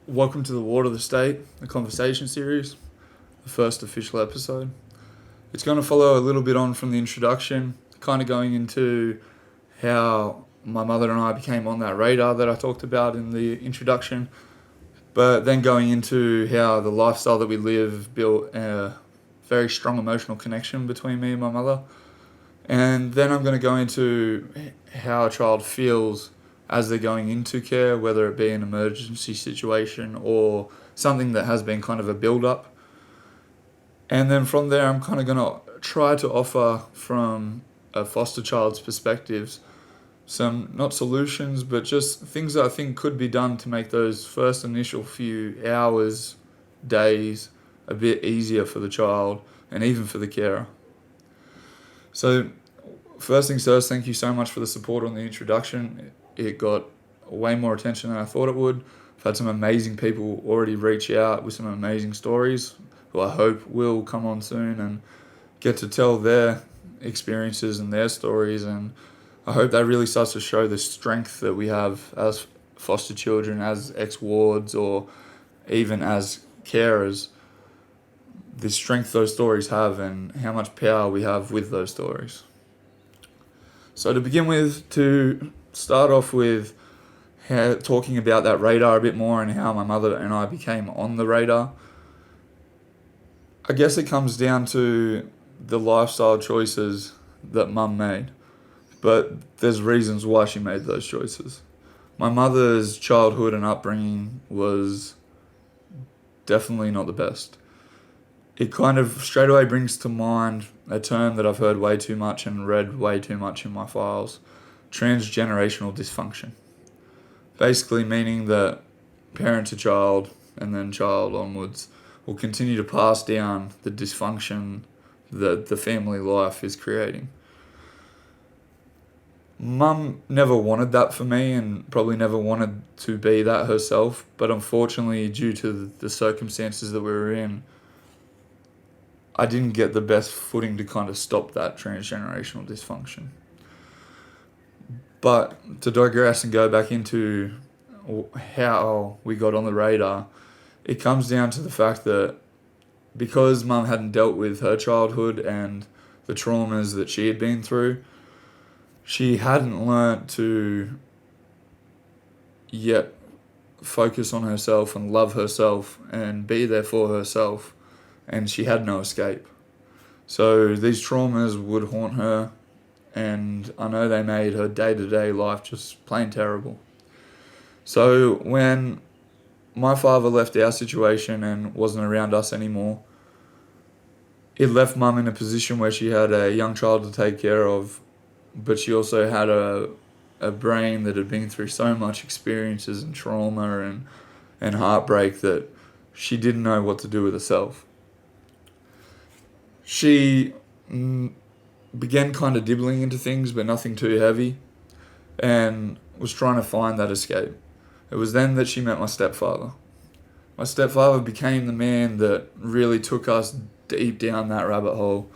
Welcome to the Ward of the State, the conversation series, the first official episode. It's going to follow a little bit on from the introduction, kind of going into how my mother and I became on that radar that I talked about in the introduction, but then going into how the lifestyle that we live built a very strong emotional connection between me and my mother. And then I'm going to go into how a child feels as they're going into care, whether it be an emergency situation or something that has been kind of a build-up. And then from there, I'm kind of going to try to offer from a foster child's perspectives some, not solutions, but just things that I think could be done to make those first initial few hours, days, a bit easier for the child and even for the carer. So first things first, thank you so much for the support on the introduction. It got way more attention than I thought it would. I've had some amazing people already reach out with some amazing stories who I hope will come on soon and get to tell their experiences and their stories. And I hope that really starts to show the strength that we have as foster children, as ex-wards, or even as carers, the strength those stories have and how much power we have with those stories. So to begin with, to start off with talking about that radar a bit more and how my mother and I became on the radar, I guess it comes down to the lifestyle choices that Mum made, but there's reasons why she made those choices. My mother's childhood and upbringing was definitely not the best. It kind of straight away brings to mind a term that I've heard way too much and read way too much in my files: transgenerational dysfunction. Basically meaning that parent to child and then child onwards will continue to pass down the dysfunction that the family life is creating. Mum never wanted that for me and probably never wanted to be that herself, but unfortunately, due to the circumstances that we were in, I didn't get the best footing to kind of stop that transgenerational dysfunction. But to digress and go back into how we got on the radar, it comes down to the fact that because Mum hadn't dealt with her childhood and the traumas that she had been through, she hadn't learnt to yet focus on herself and love herself and be there for herself, and she had no escape. So these traumas would haunt her, and I know they made her day-to-day life just plain terrible. So when my father left our situation and wasn't around us anymore, it left Mum in a position where she had a young child to take care of, but she also had a brain that had been through so much experiences and trauma and heartbreak that she didn't know what to do with herself. She began kind of dibbling into things, but nothing too heavy, and was trying to find that escape. It was then that she met my stepfather. My stepfather became the man that really took us deep down that rabbit hole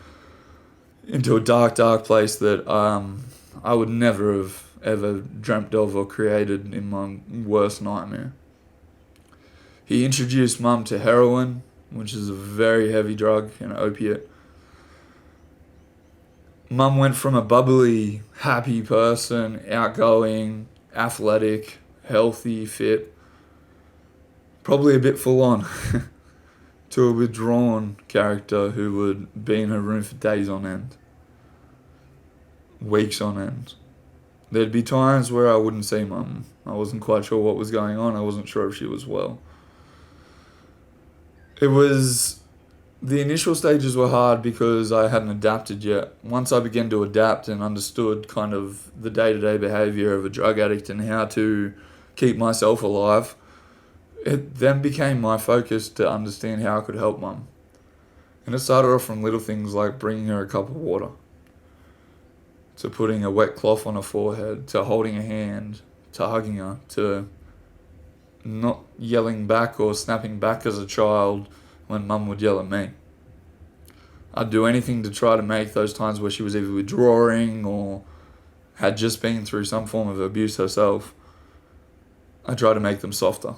into a dark, dark place that I would never have ever dreamt of or created in my worst nightmare. He introduced Mum to heroin, which is a very heavy drug and opiate. Mum went from a bubbly, happy person, outgoing, athletic, healthy, fit, probably a bit full on, to a withdrawn character who would be in her room for days on end, weeks on end. There'd be times where I wouldn't see Mum. I wasn't quite sure what was going on. I wasn't sure if she was well. The initial stages were hard because I hadn't adapted yet. Once I began to adapt and understood kind of the day-to-day behaviour of a drug addict and how to keep myself alive, it then became my focus to understand how I could help Mum. And it started off from little things like bringing her a cup of water, to putting a wet cloth on her forehead, to holding her hand, to hugging her, to not yelling back or snapping back as a child when Mum would yell at me. I'd do anything to try to make those times where she was either withdrawing or had just been through some form of abuse herself, I try to make them softer.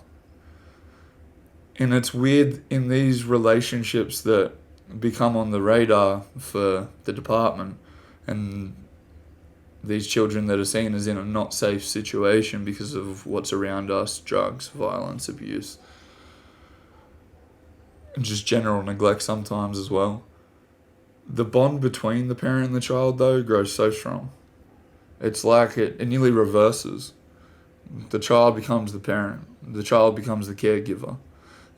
And it's weird in these relationships that become on the radar for the department and these children that are seen as in a not safe situation because of what's around us, drugs, violence, abuse, and just general neglect sometimes as well. The bond between the parent and the child, though, grows so strong. It's like it nearly reverses. The child becomes the parent. The child becomes the caregiver.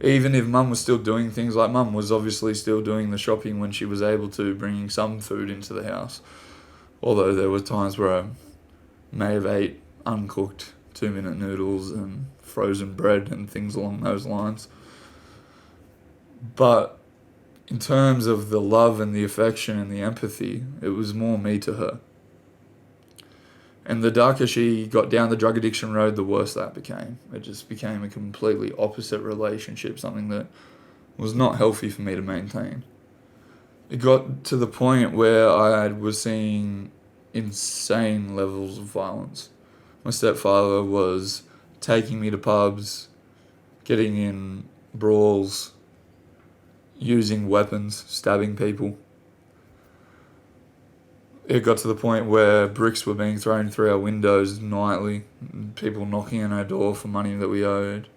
Even if mum was still doing things, like mum was obviously still doing the shopping when she was able to, bringing some food into the house. Although there were times where I may have ate uncooked 2-minute noodles and frozen bread and things along those lines. But in terms of the love and the affection and the empathy, it was more me to her. And the darker she got down the drug addiction road, the worse that became. It just became a completely opposite relationship, something that was not healthy for me to maintain. It got to the point where I was seeing insane levels of violence. My stepfather was taking me to pubs, getting in brawls, using weapons, stabbing people. It got to the point where bricks were being thrown through our windows nightly, people knocking on our door for money that we owed,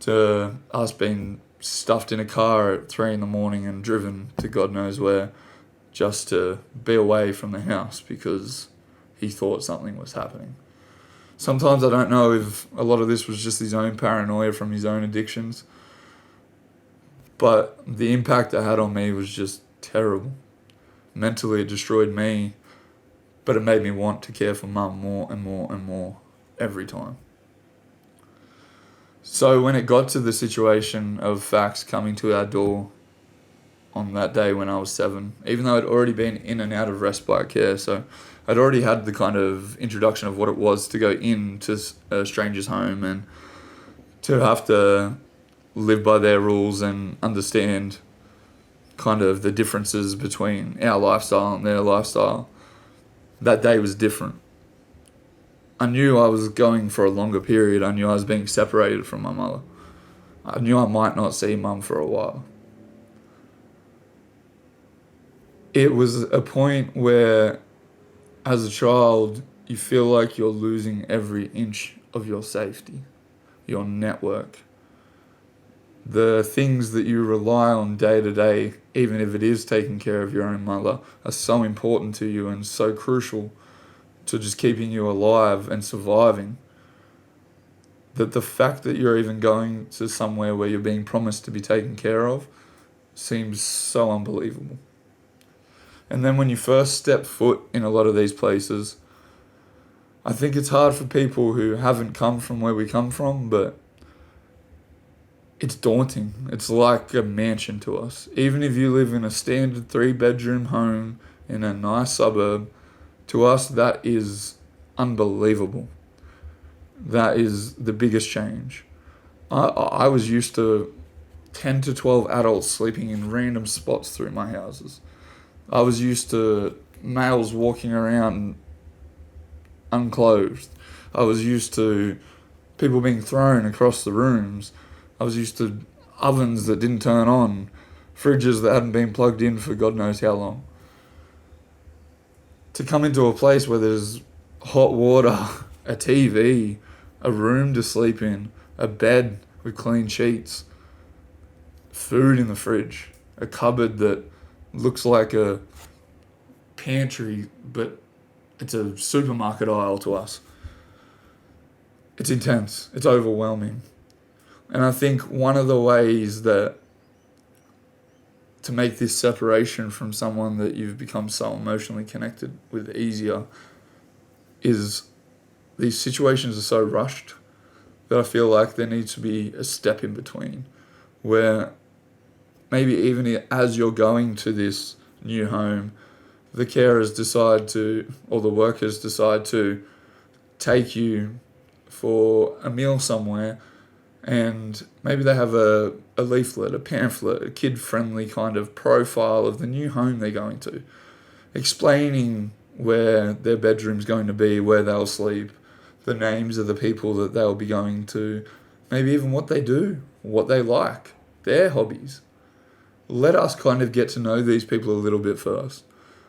to us being stuffed in a car at 3 a.m. and driven to God knows where just to be away from the house because he thought something was happening. Sometimes I don't know if a lot of this was just his own paranoia from his own addictions, but the impact it had on me was just terrible. Mentally, it destroyed me, but it made me want to care for mum more and more and more every time. So when it got to the situation of fax coming to our door on that day when I was 7, even though I'd already been in and out of respite care, so I'd already had the kind of introduction of what it was to go into a stranger's home and to have to live by their rules and understand kind of the differences between our lifestyle and their lifestyle. That day was different. I knew I was going for a longer period. I knew I was being separated from my mother. I knew I might not see mum for a while. It was a point where, as a child, you feel like you're losing every inch of your safety, your network. The things that you rely on day to day, even if it is taking care of your own mother, are so important to you and so crucial to just keeping you alive and surviving, that the fact that you're even going to somewhere where you're being promised to be taken care of seems so unbelievable. And then when you first step foot in a lot of these places, I think it's hard for people who haven't come from where we come from, but it's daunting. It's like a mansion to us. Even if you live in a standard 3-bedroom home in a nice suburb, to us that is unbelievable. That is the biggest change. I was used to 10 to 12 adults sleeping in random spots through my houses. I was used to males walking around unclothed. I was used to people being thrown across the rooms. I was used to ovens that didn't turn on, fridges that hadn't been plugged in for God knows how long. To come into a place where there's hot water, a TV, a room to sleep in, a bed with clean sheets, food in the fridge, a cupboard that looks like a pantry, but it's a supermarket aisle to us. It's intense. It's overwhelming. And I think one of the ways that to make this separation from someone that you've become so emotionally connected with easier is these situations are so rushed that I feel like there needs to be a step in between where maybe even as you're going to this new home, the carers decide to, or the workers decide to take you for a meal somewhere, and maybe they have a leaflet, a pamphlet, a kid-friendly kind of profile of the new home they're going to, explaining where their bedroom's going to be, where they'll sleep, the names of the people that they'll be going to, maybe even what they do, what they like, their hobbies. Let us kind of get to know these people a little bit first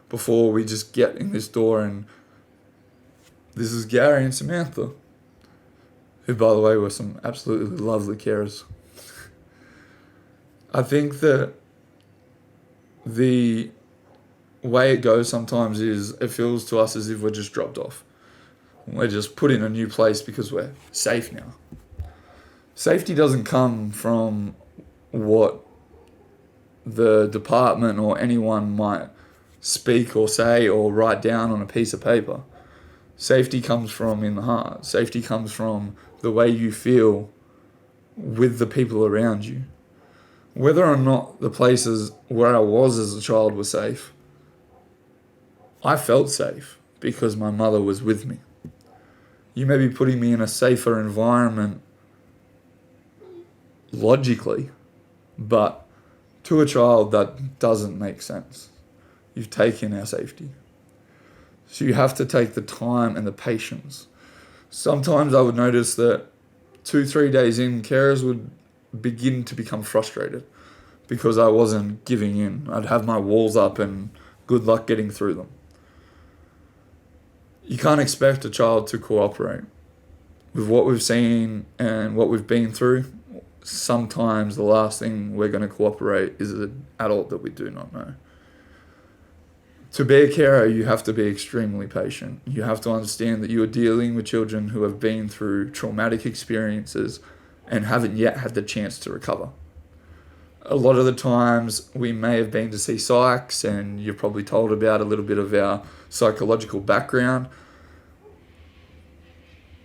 before we just get in this door and this is Gary and Samantha, who, by the way, were some absolutely lovely carers. I think that the way it goes sometimes is it feels to us as if we're just dropped off. We're just put in a new place because we're safe now. Safety doesn't come from what the department or anyone might speak or say or write down on a piece of paper. Safety comes from in the heart. Safety comes from the way you feel with the people around you. Whether or not the places where I was as a child were safe, I felt safe because my mother was with me. You may be putting me in a safer environment logically, but to a child that doesn't make sense. You've taken our safety. So you have to take the time and the patience. Sometimes I would notice that 2-3 days in, carers would begin to become frustrated because I wasn't giving in. I'd have my walls up and good luck getting through them. You can't expect a child to cooperate. With what we've seen and what we've been through, sometimes the last thing we're going to cooperate is an adult that we do not know. To be a carer, you have to be extremely patient. You have to understand that you are dealing with children who have been through traumatic experiences and haven't yet had the chance to recover. A lot of the times we may have been to see psychs and you're probably told about a little bit of our psychological background.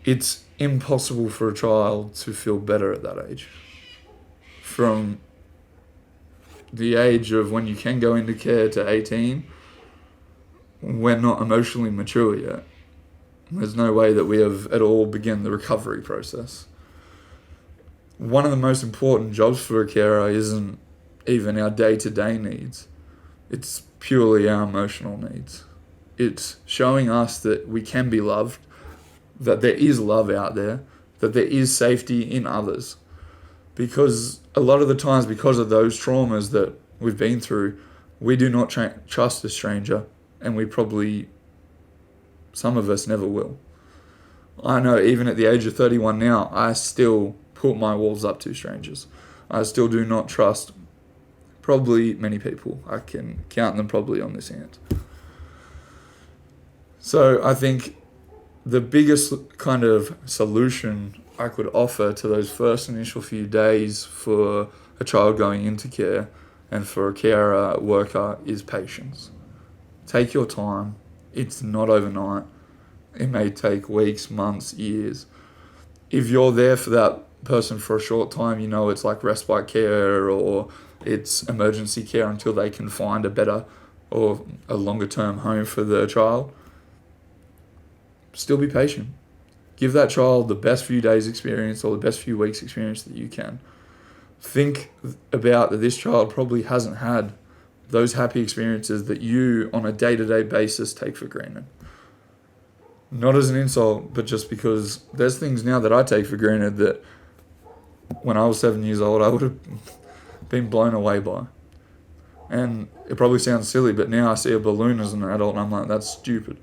It's impossible for a child to feel better at that age. From the age of when you can go into care to 18, we're not emotionally mature yet. There's no way that we have at all begun the recovery process. One of the most important jobs for a carer isn't even our day-to-day needs. It's purely our emotional needs. It's showing us that we can be loved, that there is love out there, that there is safety in others. Because a lot of the times, because of those traumas that we've been through, we do not trust a stranger, and we probably, some of us never will. I know even at the age of 31 now, I still put my walls up to strangers. I still do not trust probably many people. I can count them probably on this hand. So I think the biggest kind of solution I could offer to those first initial few days for a child going into care and for a carer worker is patience. Take your time. It's not overnight. It may take weeks, months, years. If you're there for that person for a short time, you know it's like respite care or it's emergency care until they can find a better or a longer term home for the child. Still be patient. Give that child the best few days experience or the best few weeks experience that you can. Think about that this child probably hasn't had those happy experiences that you on a day-to-day basis take for granted. Not as an insult, but just because there's things now that I take for granted that when I was 7 years old, I would have been blown away by. And it probably sounds silly, but now I see a balloon as an adult and I'm like, that's stupid.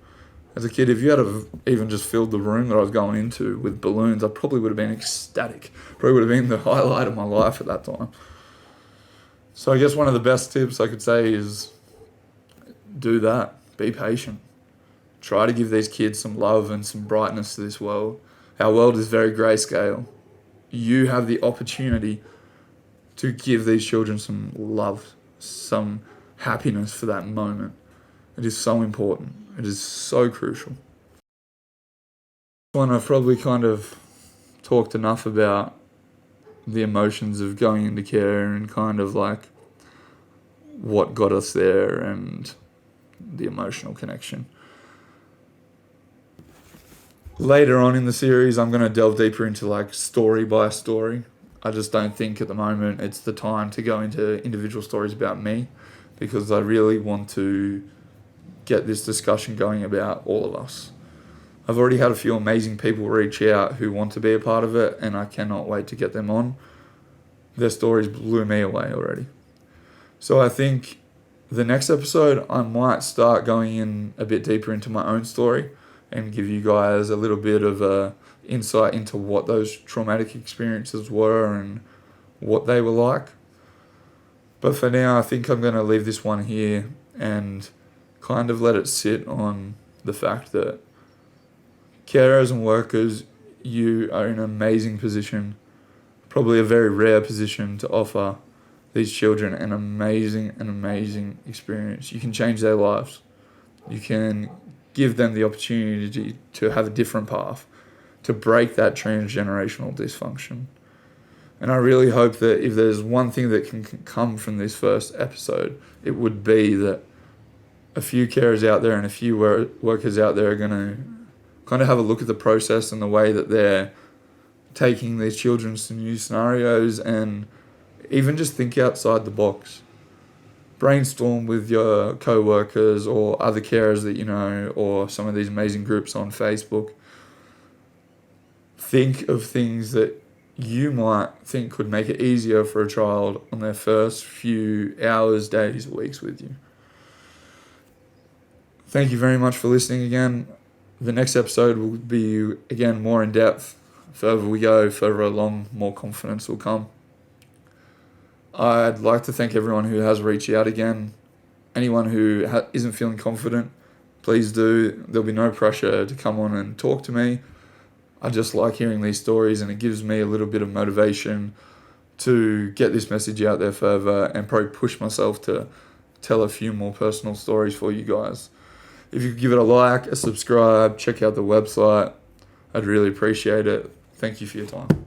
As a kid, if you had have even just filled the room that I was going into with balloons, I probably would have been ecstatic. Probably would have been the highlight of my life at that time. So I guess one of the best tips I could say is do that. Be patient. Try to give these kids some love and some brightness to this world. Our world is very grayscale. You have the opportunity to give these children some love, some happiness for that moment. It is so important. It is so crucial. One I've probably kind of talked enough about the emotions of going into care and kind of like what got us there and the emotional connection. Later on in the series, I'm going to delve deeper into like story by story. I just don't think at the moment it's the time to go into individual stories about me because I really want to get this discussion going about all of us. I've already had a few amazing people reach out who want to be a part of it, and I cannot wait to get them on. Their stories blew me away already. So I think the next episode, I might start going in a bit deeper into my own story and give you guys a little bit of a insight into what those traumatic experiences were and what they were like. But for now, I think I'm going to leave this one here and kind of let it sit on the fact that carers and workers, you are in an amazing position, probably a very rare position to offer these children an amazing experience. You can change their lives. You can give them the opportunity to have a different path, to break that transgenerational dysfunction. And I really hope that if there's one thing that can come from this first episode, it would be that a few carers out there and a few workers out there are going to kind of have a look at the process and the way that they're taking these children to new scenarios, and even just think outside the box. Brainstorm with your co-workers or other carers that you know, or some of these amazing groups on Facebook. Think of things that you might think could make it easier for a child on their first few hours, days, weeks with you. Thank you very much for listening again. The next episode will be, again, more in depth. Further we go, further along, more confidence will come. I'd like to thank everyone who has reached out again. Anyone who isn't feeling confident, please do. There'll be no pressure to come on and talk to me. I just like hearing these stories, and it gives me a little bit of motivation to get this message out there further and probably push myself to tell a few more personal stories for you guys. If you could give it a like, a subscribe, check out the website, I'd really appreciate it. Thank you for your time.